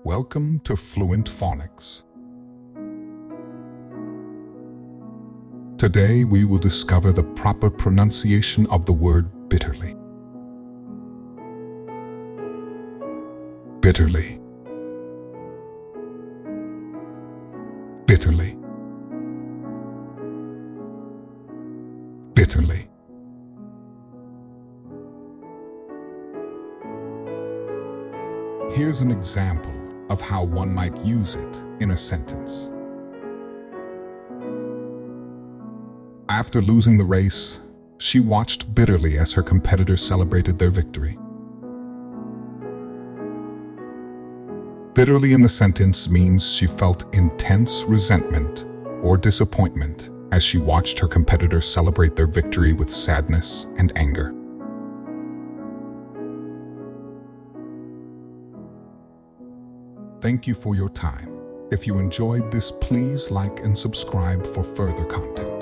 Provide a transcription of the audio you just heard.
Welcome to Fluent Phonics. Today we will discover the proper pronunciation of the word bitterly. Bitterly. Bitterly. Bitterly. Here's an example of how one might use it in a sentence. After losing the race, she watched bitterly as her competitors celebrated their victory. Bitterly in the sentence means she felt intense resentment or disappointment as she watched her competitors celebrate their victory with sadness and anger. Thank you for your time. If you enjoyed this, please like and subscribe for further content.